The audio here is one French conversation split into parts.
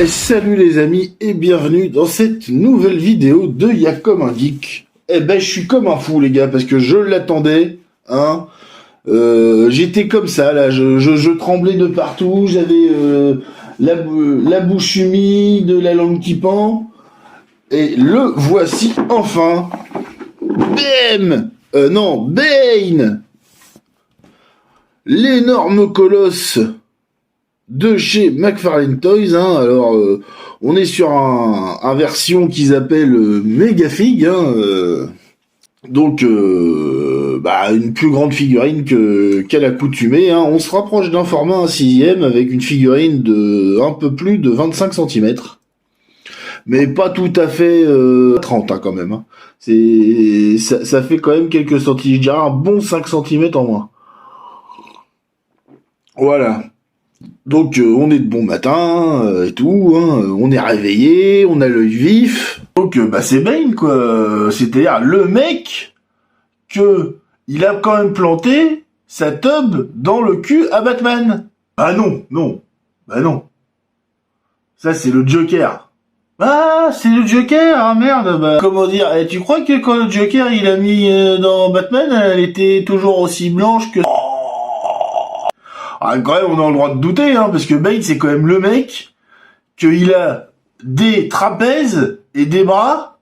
Salut les amis et bienvenue dans cette nouvelle vidéo de Y'a comme un geek. Je suis comme un fou les gars parce que je l'attendais, hein. J'étais comme ça là, je tremblais de partout, j'avais la bouche humide, la langue qui pend. Et le voici enfin. Bam non, Bane, l'énorme colosse de chez McFarlane Toys, hein. Alors on est sur un version qu'ils appellent Megafig, hein, donc une plus grande figurine qu'à l'accoutumée, hein. On se rapproche d'un format 1/6 avec une figurine de un peu plus de 25 cm, mais pas tout à fait 30 hein, quand même, hein. Ça fait quand même quelques centimètres, je dirais un bon 5 cm en moins. Voilà. Donc on est de bon matin et tout, hein, on est réveillé, on a l'œil vif. Donc c'est Bane quoi, c'est-à-dire le mec que il a quand même planté sa tub dans le cul à Batman. Ah non, bah non. Ça c'est le Joker. Ah, c'est le Joker, ah merde, bah comment dire, tu crois que quand le Joker il a mis dans Batman, elle était toujours aussi blanche que... Ah, quand même, on a le droit de douter, hein, parce que Bane, c'est quand même le mec qu'il a des trapèzes et des bras.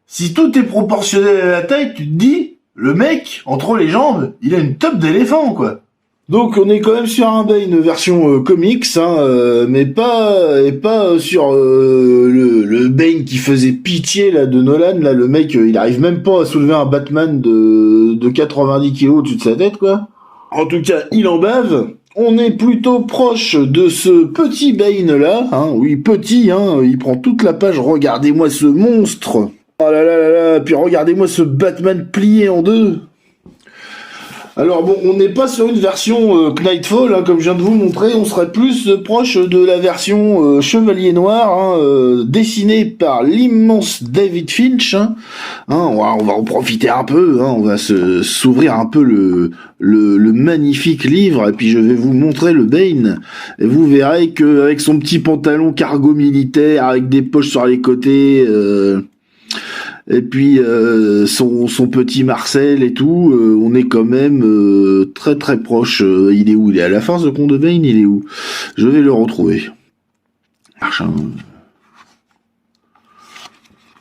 Si tout est proportionnel à la taille, tu te dis, le mec, entre les jambes, il a une teub d'éléphant, quoi. Donc, on est quand même sur un Bane version comics, hein, mais pas sur le Bane qui faisait pitié, là, de Nolan. Là, le mec, il arrive même pas à soulever un Batman de 90 kilos au-dessus de sa tête, quoi. En tout cas, il en bave. On est plutôt proche de ce petit Bane là, hein. Oui, petit, hein. Il prend toute la page. Regardez-moi ce monstre. Oh là là là là. Puis regardez-moi ce Batman plié en deux. Alors bon, on n'est pas sur une version Knightfall, hein, comme je viens de vous montrer, on serait plus proche de la version Chevalier Noir, hein, dessinée par l'immense David Finch. Hein. On va en profiter un peu, hein, on va s'ouvrir un peu le magnifique livre, et puis je vais vous montrer le Bane. Et vous verrez qu'avec son petit pantalon cargo militaire, avec des poches sur les côtés... et puis son petit Marcel et tout, on est quand même très très proche. Il est où? Il est à la fin ce con de Bane, il est où? Je vais le retrouver. Machin.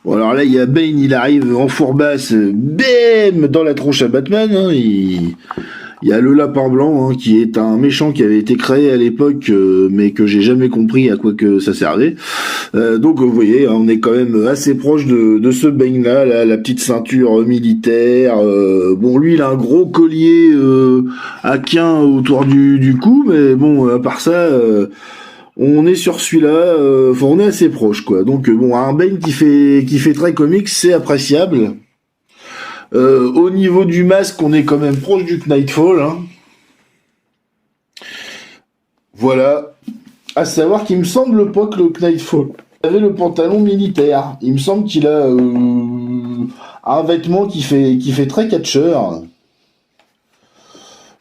Bon alors là il y a Bane, il arrive en fourbasse, bam, dans la tronche à Batman, hein, il y a le lapin blanc, hein, qui est un méchant qui avait été créé à l'époque, mais que j'ai jamais compris à quoi que ça servait. Donc vous voyez, on est quand même assez proche de ce Bane là, la petite ceinture militaire. Bon, lui il a un gros collier aquin autour du cou, mais bon, à part ça, on est sur celui-là. Enfin, on est assez proche, quoi. Donc bon, un Bane qui fait très comique, c'est appréciable. Au niveau du masque, on est quand même proche du Knightfall, hein. Voilà. À savoir qu'il me semble pas que le Knightfall avait le pantalon militaire. Il me semble qu'il a un vêtement qui fait très catcheur.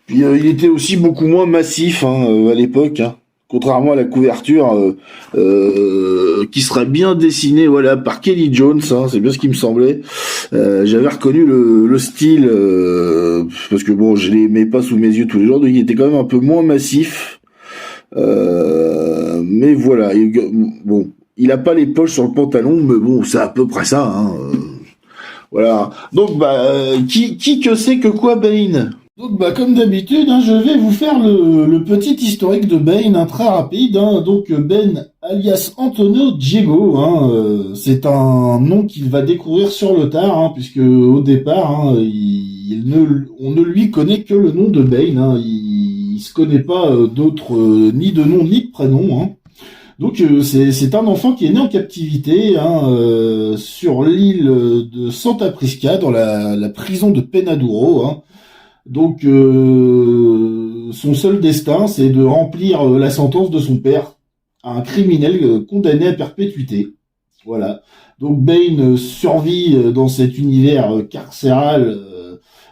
Puis il était aussi beaucoup moins massif, hein, à l'époque, hein. Contrairement à la couverture qui serait bien dessinée, voilà, par Kelly Jones, hein, c'est bien ce qui me semblait. J'avais reconnu le style parce que bon, je l'aimais pas sous mes yeux tous les jours, donc il était quand même un peu moins massif. Mais voilà, bon, il a pas les poches sur le pantalon, mais bon, c'est à peu près ça, hein. Voilà. Donc qui que c'est que quoi Bane? Donc comme d'habitude, hein, je vais vous faire le petit historique de Bane, hein, très rapide, hein. Donc Bane alias Antonio Diego, hein, c'est un nom qu'il va découvrir sur le tard, hein, puisque au départ, hein, on ne lui connaît que le nom de Bane, hein. Il se connaît pas d'autres ni de nom ni de prénom, hein. Donc c'est un enfant qui est né en captivité, hein, sur l'île de Santa Prisca, dans la prison de Penaduro, hein. Donc son seul destin, c'est de remplir la sentence de son père, un criminel condamné à perpétuité. Voilà. Donc Bane survit dans cet univers carcéral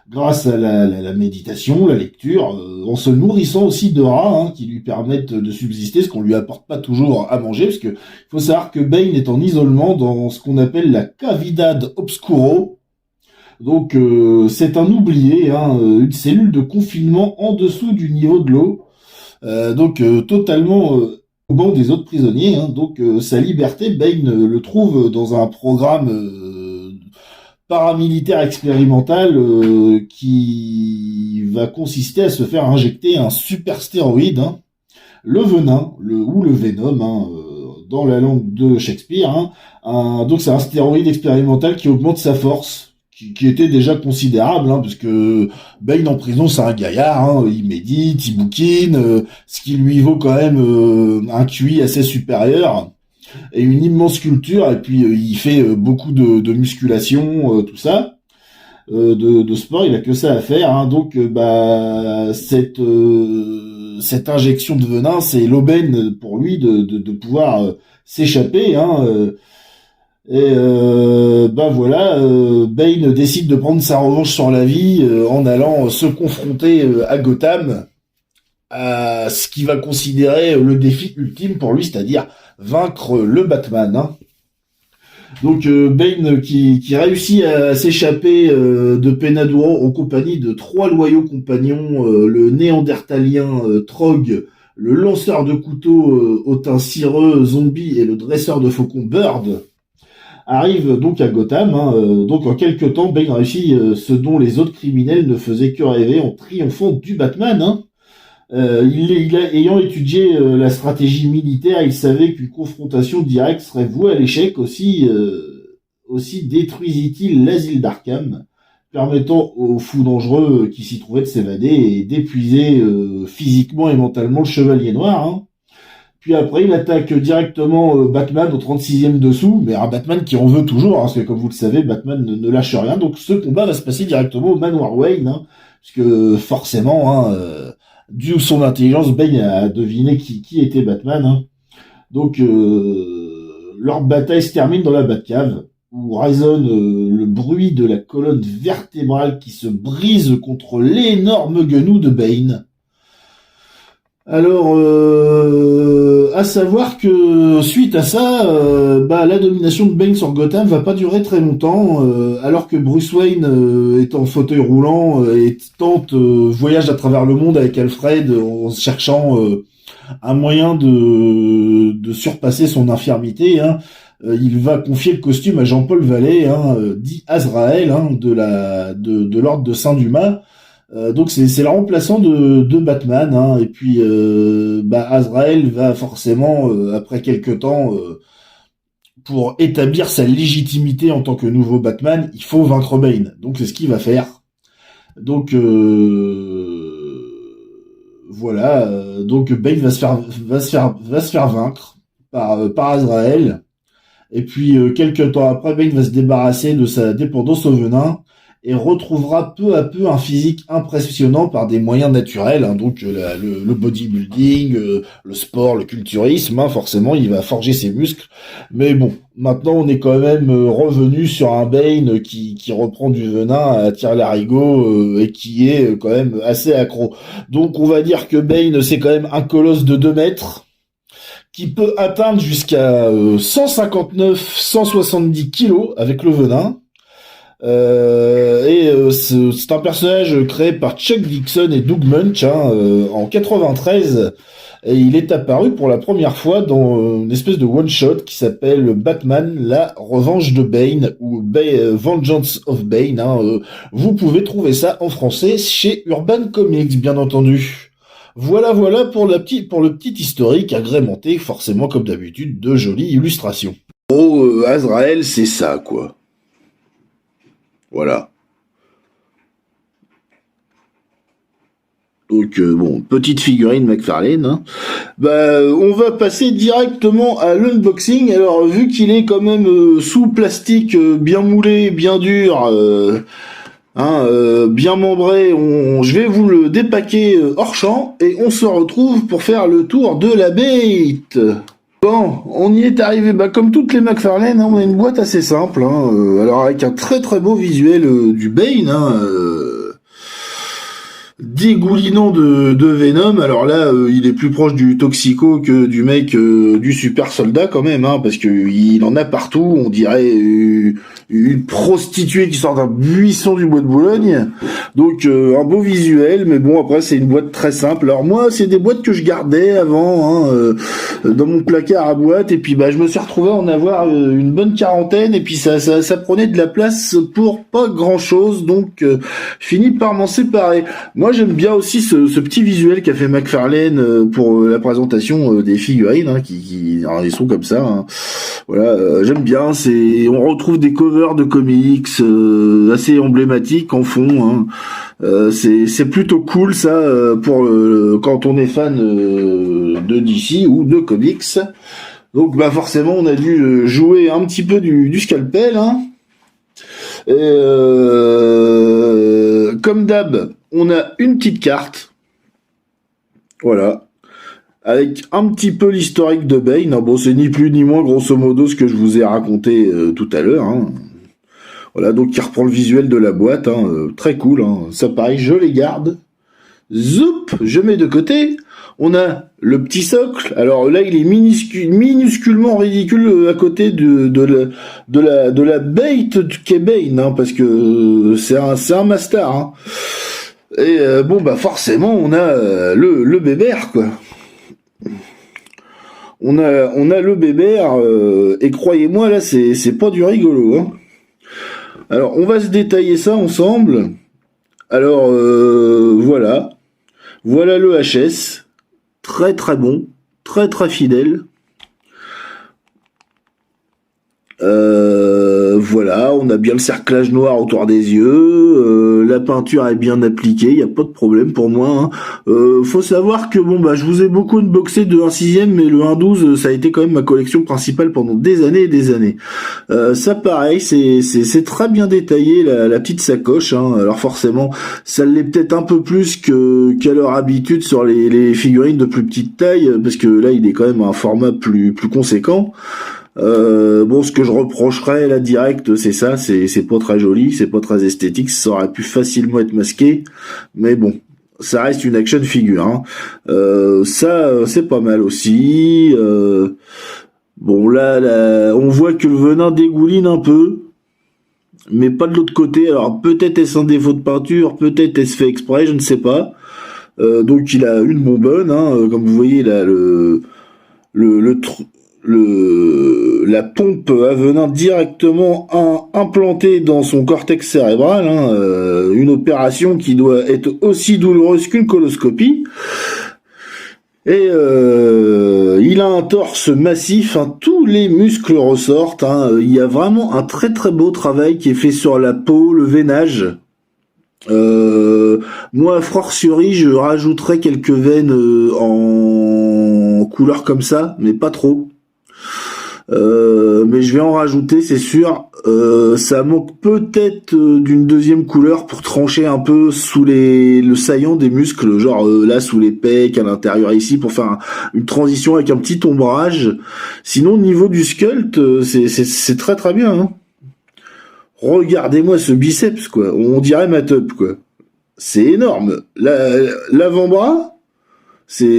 grâce à la méditation, la lecture, en se nourrissant aussi de rats qui lui permettent de subsister, ce qu'on lui apporte pas toujours à manger, parce que il faut savoir que Bane est en isolement dans ce qu'on appelle la cavidad obscuro. Donc c'est un oublié, une cellule de confinement en dessous du niveau de l'eau, totalement au banc des autres prisonniers. Donc sa liberté, Bane le trouve dans un programme paramilitaire expérimental qui va consister à se faire injecter un super stéroïde, le venin, ou le venom, dans la langue de Shakespeare. Donc c'est un stéroïde expérimental qui augmente sa force, qui était déjà considérable, parce que Bane en prison c'est un gaillard, il médite, il bouquine, ce qui lui vaut quand même un QI assez supérieur et une immense culture, et puis il fait beaucoup de musculation, tout ça, de sport, il a que ça à faire, donc cette injection de venin, c'est l'aubaine pour lui de pouvoir s'échapper, Bane décide de prendre sa revanche sur la vie en allant se confronter à Gotham, à ce qu'il va considérer le défi ultime pour lui, c'est-à-dire vaincre le Batman. Donc Bane qui réussit à s'échapper de Penaduro en compagnie de 3 loyaux compagnons, le néandertalien Trog, le lanceur de couteaux au teint cireux Zombie et le dresseur de faucons Bird, arrive donc à Gotham. Donc en quelques temps, Bane réussit ce dont les autres criminels ne faisaient que rêver en triomphant du Batman. Ayant étudié la stratégie militaire, il savait qu'une confrontation directe serait vouée à l'échec. Aussi détruisit-il l'asile d'Arkham, permettant aux fous dangereux qui s'y trouvaient de s'évader et d'épuiser physiquement et mentalement le Chevalier Noir. Puis après, il attaque directement Batman au 36e dessous, mais un Batman qui en veut toujours, parce que comme vous le savez, Batman ne lâche rien. Donc ce combat va se passer directement au Manoir Wayne, parce que forcément, dû à son intelligence, Bane a deviné qui était Batman. Donc leur bataille se termine dans la Batcave, où résonne le bruit de la colonne vertébrale qui se brise contre l'énorme genou de Bane. Alors, à savoir que suite à ça, la domination de Bane sur Gotham va pas durer très longtemps, alors que Bruce Wayne est en fauteuil roulant et voyage à travers le monde avec Alfred en cherchant un moyen de surpasser son infirmité. Il va confier le costume à Jean-Paul Vallée, dit Azrael, de l'ordre de Saint-Dumas. Donc c'est le remplaçant de Batman, et puis Azrael va forcément après quelques temps, pour établir sa légitimité en tant que nouveau Batman, il faut vaincre Bane. Donc c'est ce qu'il va faire. Donc donc Bane va se faire vaincre par Azrael. Et puis quelques temps après, Bane va se débarrasser de sa dépendance au venin et retrouvera peu à peu un physique impressionnant par des moyens naturels, donc le bodybuilding, le sport, le culturisme, forcément il va forger ses muscles. Mais bon, maintenant on est quand même revenu sur un Bane qui reprend du venin à tire-larigot et qui est quand même assez accro. Donc on va dire que Bane c'est quand même un colosse de 2 mètres qui peut atteindre jusqu'à 159-170 kilos avec le venin. C'est un personnage créé par Chuck Dixon et Doug Munch en 93, et il est apparu pour la première fois dans une espèce de one-shot qui s'appelle Batman, la revanche de Bane, ou Vengeance of Bane. Vous pouvez trouver ça en français chez Urban Comics, bien entendu. Voilà pour le petit historique agrémenté, forcément comme d'habitude, de jolies illustrations. Azrael, c'est ça, quoi. Voilà. Donc petite figurine McFarlane. On va passer directement à l'unboxing. Alors vu qu'il est quand même sous plastique, bien moulé, bien dur, bien membré, je vais vous le dépaquer hors champ et on se retrouve pour faire le tour de la bête. Bon, on y est arrivé, comme toutes les McFarlane, on a une boîte assez simple, alors avec un très très beau visuel du Bane, dégoulinant de Venom. Alors là, il est plus proche du Toxico que du mec du super soldat quand même, hein, parce que il en a partout. On dirait une prostituée qui sort d'un buisson du bois de Boulogne. Donc un beau visuel, mais bon, après c'est une boîte très simple. Alors moi, c'est des boîtes que je gardais avant, hein, dans mon placard à boîte, et puis bah je me suis retrouvé à en avoir une bonne quarantaine, et puis ça prenait de la place pour pas grand chose, donc je finis par m'en séparer. Moi, j'aime bien aussi ce petit visuel qu'a fait McFarlane pour la présentation des figurines, hein, alors, ils sont comme ça. Hein. Voilà, j'aime bien. On retrouve des covers de comics assez emblématiques en fond. Hein. C'est plutôt cool ça pour quand on est fan de DC ou de comics. Donc, bah forcément, on a dû jouer un petit peu du scalpel. Hein. Et, comme d'hab, on a une petite carte, voilà, avec un petit peu l'historique de Bane. Bon, c'est ni plus ni moins, grosso modo, ce que je vous ai raconté tout à l'heure. Hein. Voilà, donc qui reprend le visuel de la boîte, hein, très cool. Hein. Ça, pareil, je les garde. Zoup, je mets de côté. On a le petit socle. Alors là, il est minusculement ridicule à côté de la bait qu'est Bane, hein, parce que c'est un master. Hein. Et bon, bah forcément, on a le bébert, quoi. On a le bébert, et croyez-moi, là, c'est pas du rigolo. Hein. Alors, on va se détailler ça ensemble. Alors, voilà. Voilà le HS. Très très bon. Très très fidèle. Voilà, on a bien le cerclage noir autour des yeux, la peinture est bien appliquée, il n'y a pas de problème pour moi. Hein. Faut savoir que bon bah je vous ai beaucoup unboxé de 1/6, mais le 1/12 ça a été quand même ma collection principale pendant des années et des années. Ça pareil, c'est très bien détaillé la petite sacoche. Hein. Alors forcément, ça l'est peut-être un peu plus qu'à leur habitude sur les figurines de plus petite taille, parce que là il est quand même un format plus conséquent. Bon, ce que je reprocherais là direct, c'est ça, c'est pas très joli, c'est pas très esthétique, ça aurait pu facilement être masqué, mais bon, ça reste une action figure. Hein. Ça, c'est pas mal aussi. Bon, là, on voit que le venin dégouline un peu, mais pas de l'autre côté. Alors peut-être est-ce un défaut de peinture, peut-être est-ce fait exprès, je ne sais pas. Donc il a une bonbonne, hein, comme vous voyez là, la pompe à venin directement implantée dans son cortex cérébral, hein, une opération qui doit être aussi douloureuse qu'une coloscopie. Et il a un torse massif, hein, tous les muscles ressortent. Hein, il y a vraiment un très très beau travail qui est fait sur la peau, le veinage. Moi, a fortiori, je rajouterais quelques veines en couleur comme ça, mais pas trop. Mais je vais en rajouter, c'est sûr. Ça manque peut-être d'une deuxième couleur pour trancher un peu sous le saillant des muscles, genre là sous les pecs, à l'intérieur ici, pour faire une transition avec un petit ombrage. Sinon, au niveau du sculpt, c'est très très bien. Hein. Regardez-moi ce biceps, quoi. On dirait ma teub, quoi. C'est énorme. L'avant-bras, c'est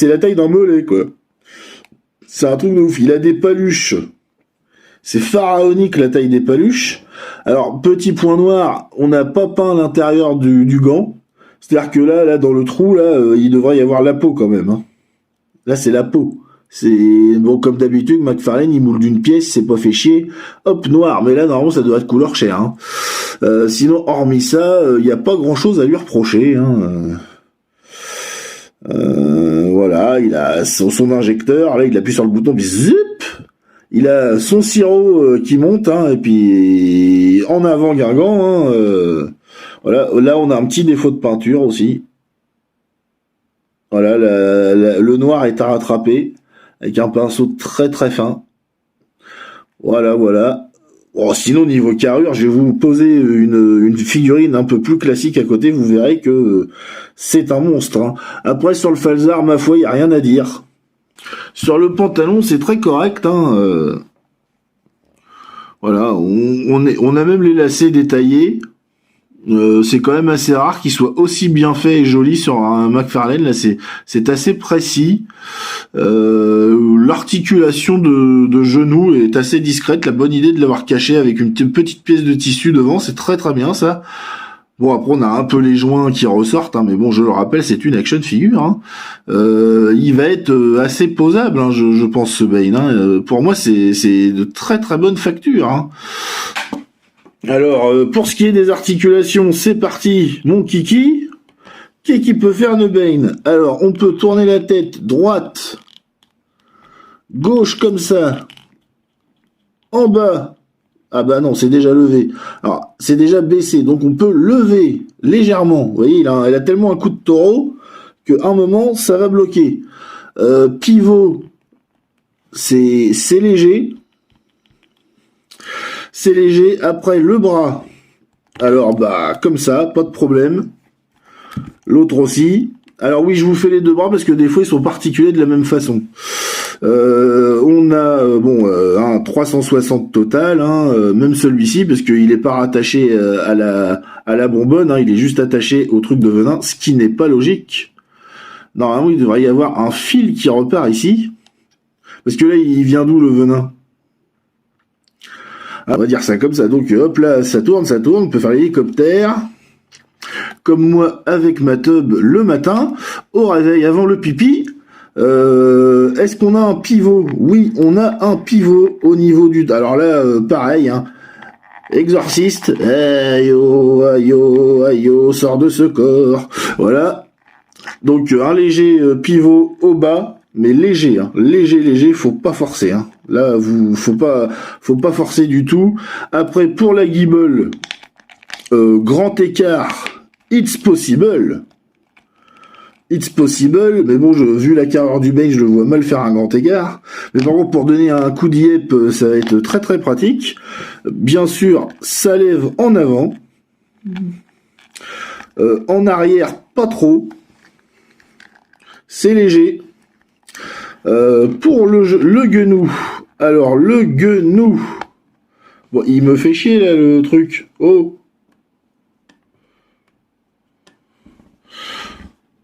la taille d'un mollet, quoi. C'est un truc de ouf. Il a des paluches. C'est pharaonique, la taille des paluches. Alors, petit point noir, on n'a pas peint l'intérieur du gant. C'est-à-dire que là, dans le trou, là, il devrait y avoir la peau, quand même. Hein. Là, c'est la peau. C'est bon, comme d'habitude, McFarlane, il moule d'une pièce, c'est pas fait chier. Hop, noir. Mais là, normalement, ça doit être couleur chair. Hein. Sinon, hormis ça, il n'y a pas grand-chose à lui reprocher. Hein. Voilà, il a son injecteur, là il appuie sur le bouton, puis zip, il a son sirop qui monte, hein, et puis en avant Guingamp, hein, voilà, là on a un petit défaut de peinture aussi. Voilà, le noir est à rattraper, avec un pinceau très très fin. Voilà, voilà. Bon, sinon, niveau carrure, je vais vous poser une figurine un peu plus classique à côté, vous verrez que c'est un monstre. Hein. Après, sur le falzar, ma foi, il n'y a rien à dire. Sur le pantalon, c'est très correct. Hein, voilà, on a même les lacets détaillés. C'est quand même assez rare qu'il soit aussi bien fait et joli sur un McFarlane. Là, c'est assez précis. L'articulation de genou est assez discrète. La bonne idée de l'avoir caché avec une petite pièce de tissu devant, c'est très très bien ça. Bon, après on a un peu les joints qui ressortent, hein, mais bon, je le rappelle, c'est une action figure. Hein. Il va être assez posable, hein, je pense, ce Bane. Hein. Pour moi, c'est de très très bonne facture. Hein. Alors, pour ce qui est des articulations, c'est parti, mon kiki. Qui peut faire le Bane? Alors, on peut tourner la tête droite, gauche comme ça, en bas. Ah bah non, c'est déjà levé. Alors, c'est déjà baissé, donc on peut lever légèrement. Vous voyez, elle a tellement un coup de taureau qu'à un moment, ça va bloquer. Pivot, c'est léger. C'est léger. Après, le bras. Alors, bah, comme ça, pas de problème. L'autre aussi. Alors oui, je vous fais les deux bras parce que des fois, ils sont particulés de la même façon. On a un 360 total, hein, même celui-ci, parce qu'il n'est pas rattaché à la bonbonne, hein, il est juste attaché au truc de venin, ce qui n'est pas logique. Normalement, il devrait y avoir un fil qui repart ici. Parce que là, il vient d'où le venin? On va dire ça comme ça. Donc hop là, ça tourne, on peut faire l'hélicoptère. Comme moi avec ma tub le matin, au réveil avant le pipi. Est-ce qu'on a un pivot? Oui, on a un pivot au niveau du... Alors là, pareil, hein. Exorciste, aïe-oh, aïe-oh, aïe-oh, sors de ce corps. Voilà. Donc un léger pivot au bas. Mais léger, hein, léger, faut pas forcer, hein. Là, faut pas forcer du tout. Après, pour la guibole, grand écart, it's possible, mais bon, vu la carrière du Bane, je le vois mal faire un grand écart. Mais par contre, pour donner un coup d'yep, ça va être très très pratique. Bien sûr, ça lève en avant, en arrière, pas trop. C'est léger. Pour le genou, alors le genou, bon, il me fait chier là le truc. Oh.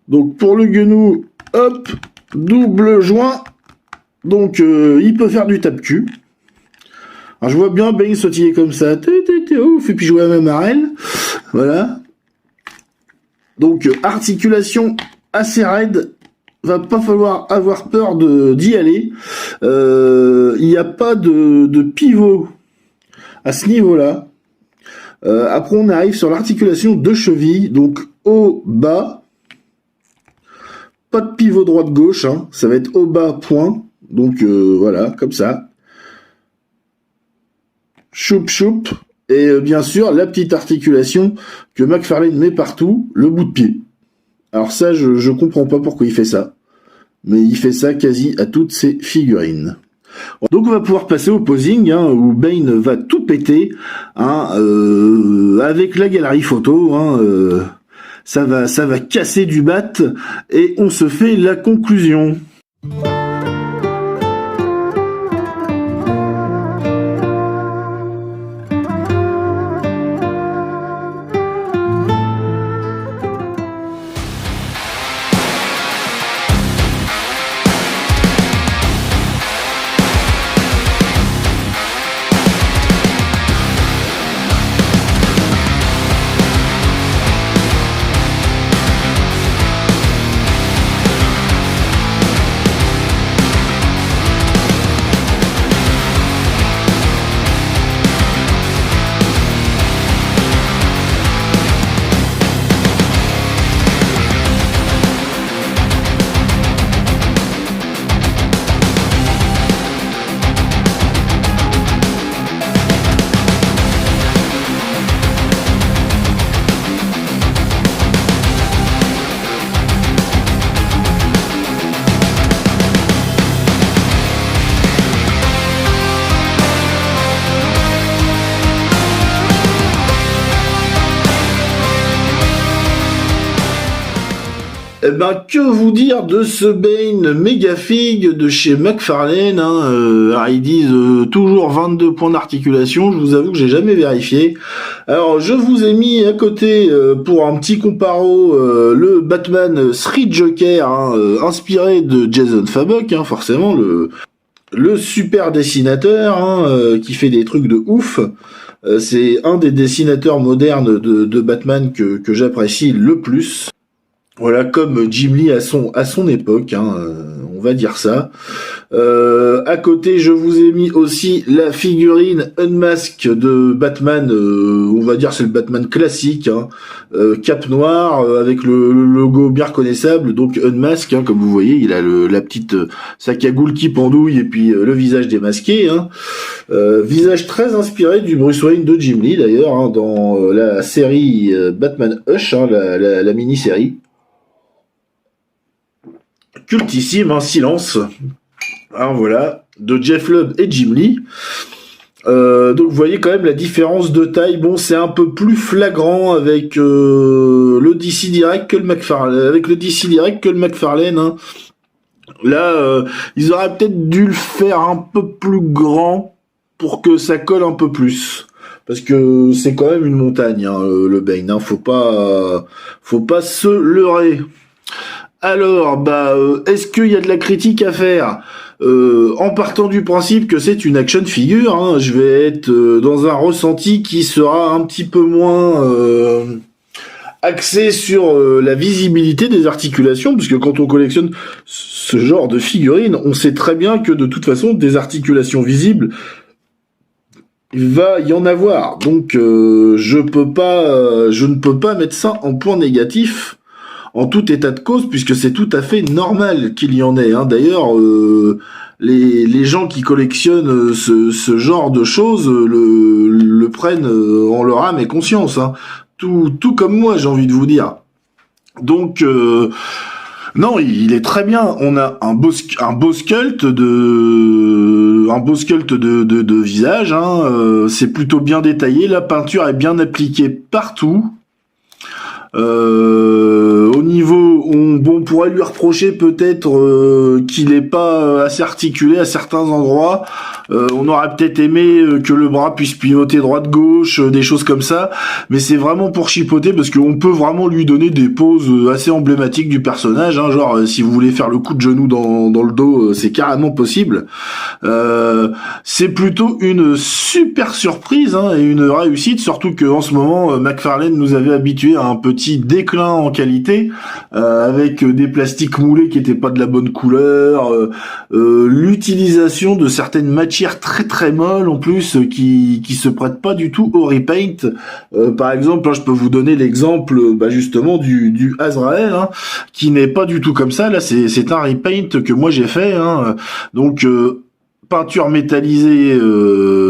Donc pour le genou, hop, double joint. Donc il peut faire du tape-cul. Alors je vois bien Bane sautiller comme ça, ouf, et puis jouer à ma marelle. Voilà. Donc articulation assez raide. Va pas falloir avoir peur d'y aller. Il n'y a pas de pivot à ce niveau-là. Après, on arrive sur l'articulation de cheville, donc haut, bas. Pas de pivot droite-gauche, hein. Ça va être haut, bas, point. Donc voilà, comme ça. Choup. Et bien sûr, la petite articulation que McFarlane met partout, le bout de pied. Alors ça, je comprends pas pourquoi il fait ça. Mais il fait ça quasi à toutes ses figurines. Donc on va pouvoir passer au posing, hein, où Bane va tout péter, hein, avec la galerie photo, hein, ça va casser du bat, et on se fait la conclusion. Eh ben, que vous dire de ce Bane méga fig de chez McFarlane, hein, alors ils disent toujours 22 points d'articulation, je vous avoue que j'ai jamais vérifié. Alors je vous ai mis à côté, pour un petit comparo, le Batman Street Joker, hein, inspiré de Jason Fabok, hein, forcément, le super dessinateur, hein, qui fait des trucs de ouf. C'est un des dessinateurs modernes de Batman que j'apprécie le plus. Voilà, comme Jim Lee à son époque, hein, on va dire ça. À côté, je vous ai mis aussi la figurine Unmask de Batman, on va dire c'est le Batman classique, hein, cape noire, avec le logo bien reconnaissable, donc Unmask, hein, comme vous voyez, il a la petite sa cagoule qui pendouille et puis le visage démasqué, hein. Visage très inspiré du Bruce Wayne de Jim Lee d'ailleurs, hein, dans la série Batman Hush, hein, la mini-série. Cultissime, hein, Silence. Alors voilà, de Jeff Lubb et Jim Lee. Donc vous voyez quand même la différence de taille. Bon, c'est un peu plus flagrant avec le DC Direct que le McFarlane, hein. Là, ils auraient peut-être dû le faire un peu plus grand pour que ça colle un peu plus. Parce que c'est quand même une montagne, hein, le Bane, hein. Faut pas se leurrer. Alors, est-ce qu'il y a de la critique à faire, en partant du principe que c'est une action figure, hein, je vais être dans un ressenti qui sera un petit peu moins axé sur la visibilité des articulations, parce que quand on collectionne ce genre de figurines, on sait très bien que de toute façon, des articulations visibles, il va y en avoir. Donc, je ne peux pas mettre ça en point négatif. En tout état de cause, puisque c'est tout à fait normal qu'il y en ait, hein. D'ailleurs, les gens qui collectionnent ce genre de choses le prennent en leur âme et conscience, hein. Tout comme moi, j'ai envie de vous dire. Donc, non, il est très bien. On a un beau sculpt de visage, hein. C'est plutôt bien détaillé. La peinture est bien appliquée partout. Au niveau, on pourrait lui reprocher peut-être qu'il n'est pas assez articulé à certains endroits. On aurait peut-être aimé que le bras puisse pivoter droite-gauche, des choses comme ça. Mais c'est vraiment pour chipoter, parce qu'on peut vraiment lui donner des poses assez emblématiques du personnage, hein, genre si vous voulez faire le coup de genou dans le dos, c'est carrément possible. C'est plutôt une super surprise, hein, et une réussite, surtout que en ce moment McFarlane nous avait habitué à un petit déclin en qualité, avec des plastiques moulés qui étaient pas de la bonne couleur, l'utilisation de certaines matières très très molles en plus, qui se prêtent pas du tout au repaint. Par exemple, là, je peux vous donner l'exemple justement du Azrael, hein, qui n'est pas du tout comme ça. Là, c'est un repaint que moi j'ai fait, hein. Donc peinture métallisée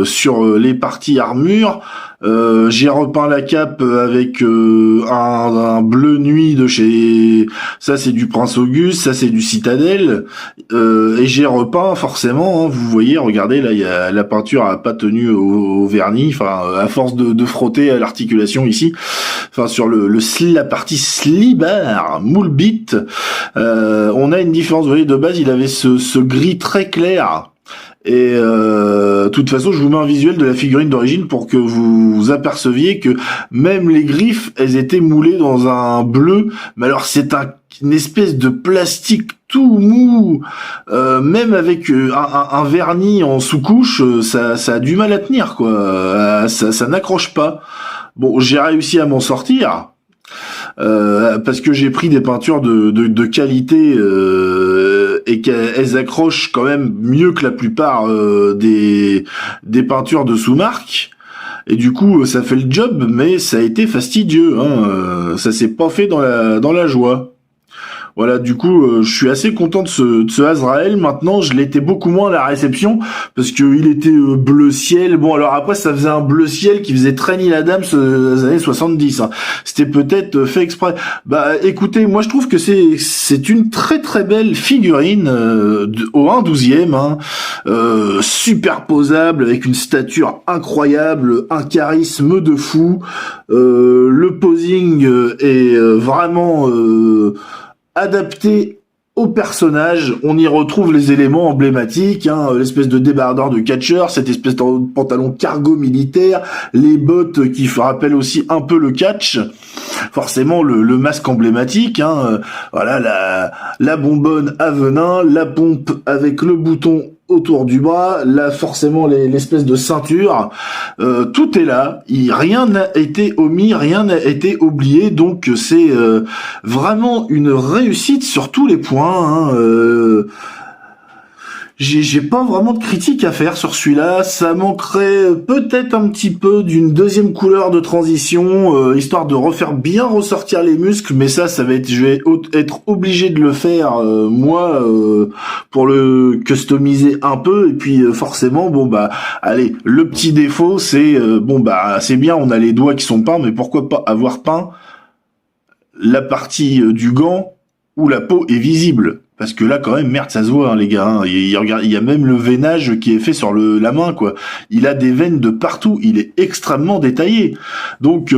sur les parties armure. J'ai repeint la cape avec un bleu nuit de chez... Ça, c'est du Prince Auguste, ça, c'est du Citadel. Et j'ai repeint forcément, hein, vous voyez, regardez, là, la peinture a pas tenu au vernis, enfin, à force de frotter à l'articulation ici, enfin, sur la partie slibard, moule bit, on a une différence. Vous voyez, de base, il avait ce gris très clair. Et de toute façon, je vous mets un visuel de la figurine d'origine pour que vous aperceviez que même les griffes, elles étaient moulées dans un bleu. Mais alors, c'est une espèce de plastique tout mou. Même avec un vernis en sous-couche, ça a du mal à tenir, quoi. Ça n'accroche pas. Bon, j'ai réussi à m'en sortir. Parce que j'ai pris des peintures de qualité, et qu'elles accrochent quand même mieux que la plupart des peintures de sous-marque. Et du coup, ça fait le job, mais ça a été fastidieux, hein. Ça s'est pas fait dans la joie. Voilà, du coup, je suis assez content de ce Azrael. Maintenant, je l'étais beaucoup moins à la réception, parce que il était bleu ciel. Bon, alors après, ça faisait un bleu ciel qui faisait très Neil Adams des années 70. Hein. C'était peut-être fait exprès. Écoutez, moi, je trouve que c'est une très très belle figurine au 1/12e, hein, superposable, avec une stature incroyable, un charisme de fou. Le posing est vraiment adapté au personnage, on y retrouve les éléments emblématiques, hein, l'espèce de débardeur de catcheur, cette espèce de pantalon cargo militaire, les bottes qui rappellent aussi un peu le catch, forcément le masque emblématique, hein, voilà la bonbonne à venin, la pompe avec le bouton autour du bras, là forcément l'espèce de ceinture, tout est là, rien n'a été omis, rien n'a été oublié, donc c'est vraiment une réussite sur tous les points, hein, j'ai pas vraiment de critique à faire sur celui-là. Ça manquerait peut-être un petit peu d'une deuxième couleur de transition, histoire de refaire bien ressortir les muscles, mais ça va être, je vais être obligé de le faire moi pour le customiser un peu. Et puis forcément, bon bah, allez, le petit défaut, c'est bon bah, c'est bien, on a les doigts qui sont peints, mais pourquoi pas avoir peint la partie du gant où la peau est visible? Parce que là, quand même, merde, ça se voit, hein, les gars. Hein. Il y a même le veinage qui est fait sur la main, quoi. Il a des veines de partout. Il est extrêmement détaillé. Donc,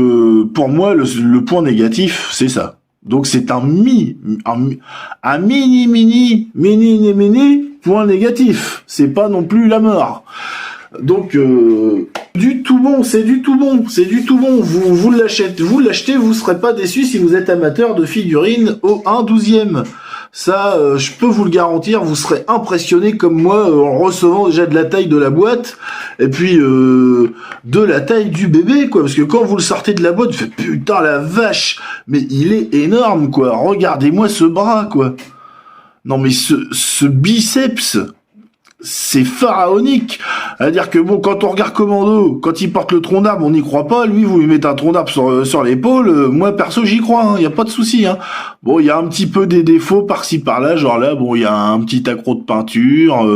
pour moi, le point négatif, c'est ça. Donc, c'est un mini point négatif. C'est pas non plus la mort. Donc, du tout bon, c'est du tout bon. Vous l'achetez, vous serez pas déçu si vous êtes amateur de figurines au 1/12e. Ça, je peux vous le garantir, vous serez impressionné comme moi en recevant déjà de la taille de la boîte et puis de la taille du bébé, quoi. Parce que quand vous le sortez de la boîte, vous faites putain la vache, mais il est énorme, quoi. Regardez-moi ce bras, quoi. Non mais ce biceps, c'est pharaonique. C'est-à-dire que bon, quand on regarde Commando, quand il porte le tronc d'arbre, on n'y croit pas. Lui, vous lui mettez un tronc d'arbre sur l'épaule. Moi, perso, j'y crois. Hein, y a pas de souci. Hein. Bon, il y a un petit peu des défauts par-ci par-là. Genre là, bon, il y a un petit accroc de peinture.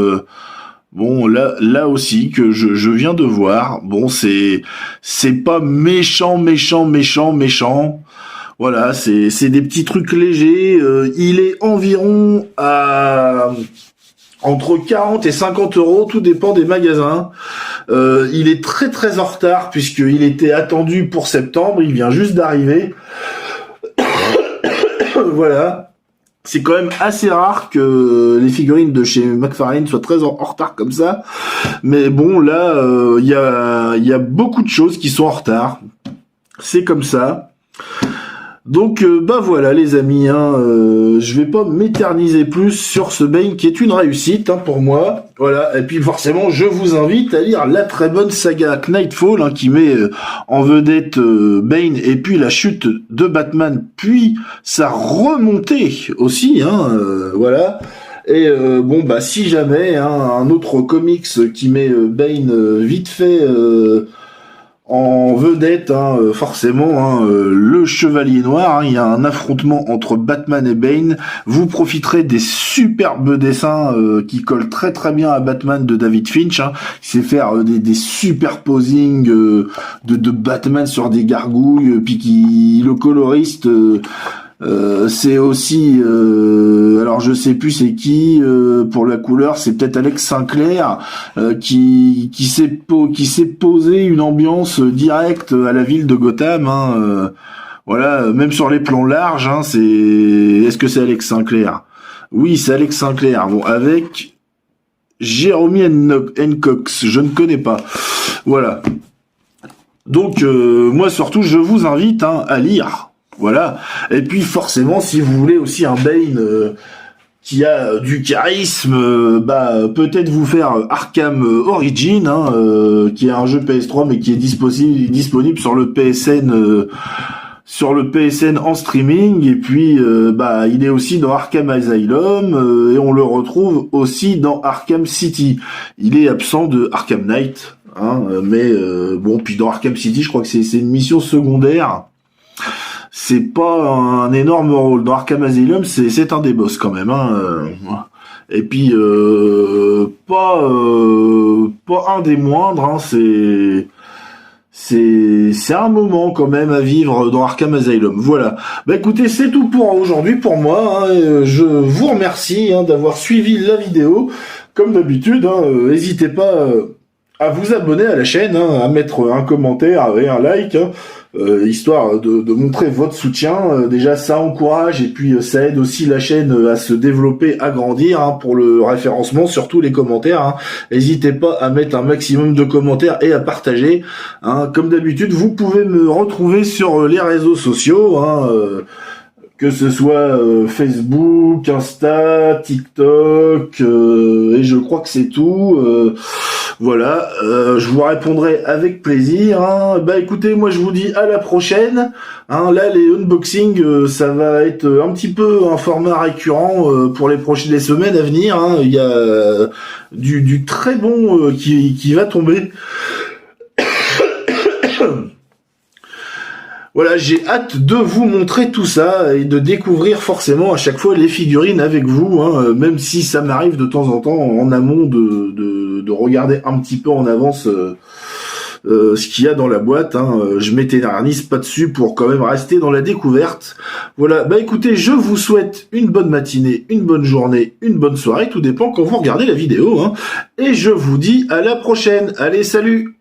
Bon, là aussi que je viens de voir. Bon, c'est pas méchant. Voilà, c'est des petits trucs légers. Il est environ à entre 40 et 50 euros, tout dépend des magasins. Il est très très en retard puisqu'il était attendu pour septembre, il vient juste d'arriver. Voilà. C'est quand même assez rare que les figurines de chez McFarlane soient très en retard comme ça. Mais bon, là, il y a beaucoup de choses qui sont en retard. C'est comme ça. Donc bah voilà les amis, hein, je vais pas m'éterniser plus sur ce Bane qui est une réussite hein, pour moi. Voilà, et puis forcément je vous invite à lire la très bonne saga Knightfall hein, qui met en vedette Bane et puis la chute de Batman, puis sa remontée aussi, hein, voilà. Et bon bah si jamais hein, un autre comics qui met Bane vite fait en vedette, hein, forcément, hein, le Chevalier Noir, hein, il y a un affrontement entre Batman et Bane, vous profiterez des superbes dessins qui collent très très bien à Batman de David Finch, hein, il sait faire des superposings de Batman sur des gargouilles, puis le coloriste... c'est aussi alors je sais plus c'est qui pour la couleur, c'est peut-être Alex Sinclair qui s'est posé une ambiance directe à la ville de Gotham hein, voilà, même sur les plans larges hein, est-ce que c'est Alex Sinclair? Oui, c'est Alex Sinclair. Bon, avec Jeremy Cox, je ne connais pas. Voilà. Donc moi surtout je vous invite hein, à lire. Voilà. Et puis forcément, si vous voulez aussi un Bane qui a du charisme, bah peut-être vous faire Arkham Origin, hein, qui est un jeu PS3 mais qui est disponible sur le PSN. Sur le PSN en streaming, et puis bah il est aussi dans Arkham Asylum, et on le retrouve aussi dans Arkham City. Il est absent de Arkham Knight, hein, mais bon, puis dans Arkham City, je crois que c'est une mission secondaire. C'est pas un énorme rôle. Dans Arkham Asylum, c'est un des boss quand même. Hein. Et puis pas un des moindres. Hein. C'est un moment quand même à vivre dans Arkham Asylum. Voilà. Bah écoutez, c'est tout pour aujourd'hui pour moi. Hein. Je vous remercie hein, d'avoir suivi la vidéo. Comme d'habitude, hein, n'hésitez pas à vous abonner à la chaîne, hein, à mettre un commentaire et un like, hein, histoire de montrer votre soutien. Déjà, ça encourage et puis ça aide aussi la chaîne à se développer, à grandir, hein, pour le référencement, surtout les commentaires. Hein. N'hésitez pas à mettre un maximum de commentaires et à partager. Hein. Comme d'habitude, vous pouvez me retrouver sur les réseaux sociaux, hein, que ce soit Facebook, Insta, TikTok, et je crois que c'est tout. Voilà, je vous répondrai avec plaisir. Hein. Bah écoutez, moi je vous dis à la prochaine. Hein, là, les unboxings, ça va être un petit peu un format récurrent pour les semaines à venir. Hein. Il y a du très bon qui va tomber. Voilà, j'ai hâte de vous montrer tout ça et de découvrir forcément à chaque fois les figurines avec vous, hein, même si ça m'arrive de temps en temps en amont de regarder un petit peu en avance ce qu'il y a dans la boîte. Hein. Je m'éternise pas dessus pour quand même rester dans la découverte. Voilà, bah écoutez, je vous souhaite une bonne matinée, une bonne journée, une bonne soirée, tout dépend quand vous regardez la vidéo. Hein. Et je vous dis à la prochaine. Allez, salut!